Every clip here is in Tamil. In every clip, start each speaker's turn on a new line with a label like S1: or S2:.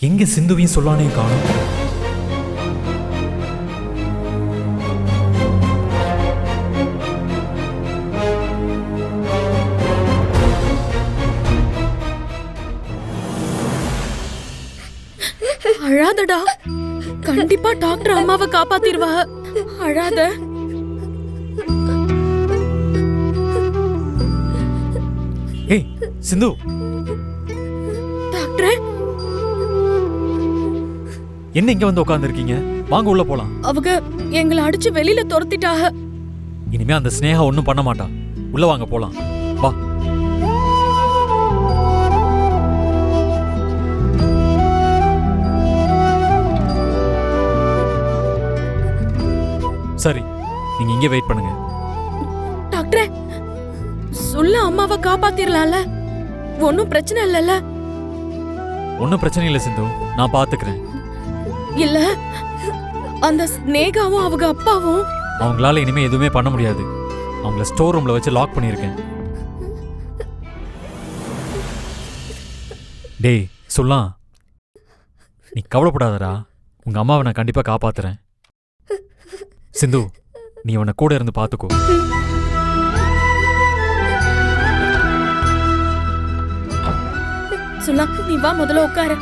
S1: எங்க சிந்துவையும் சொல்லானே காணும்.
S2: அழாதடா, கண்டிப்பா டாக்டர் அம்மாவை காப்பாத்திடுவா. அழாத.
S1: ஏய் சிந்து.
S2: டாக்டர்,
S1: என்ன இங்க வந்து உட்கார்ந்துருக்கீங்க? வாங்க உள்ள போலாம்.
S2: அவங்க எங்களை அடிச்சு வெளியில துரத்திட்டாக.
S1: இனிமே அந்த ஸ்னேகா ஒண்ணும் பண்ண மாட்டா. உள்ள வாங்க போலாம். வா. சரி, நீங்க இங்கே வெயிட் பண்ணுங்க.
S2: டாக்டர், சொல்ல அம்மாவை காப்பாத்திரலாம்ல? ஒன்னும் பிரச்சனை இல்லல்ல?
S1: ஒன்னும் பிரச்சனை இல்லை சிந்து, நான் பாத்துக்கிறேன்.
S2: இல்ல, அந்த ஸ்னேகாவும் அவங்க அப்பாவும்
S1: அவங்களால இனிமே எதுவுமே பண்ண முடியாது. அவங்கள ஸ்டோர் ரூம்ல வச்சு லாக் பண்ணியிருக்கேன். டேய் சொல்லாம், நீ கவலைப்படாதடா. உங்க அம்மாவை நான் கண்டிப்பா காப்பாத்துறேன். சிந்து, நீ உன்னை கூட இருந்து பாத்துக்கோ.
S2: சொல்லா, நீ வா, முதல்ல உட்கார.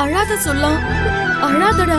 S2: அழாத சொல்லா, அழாதடா.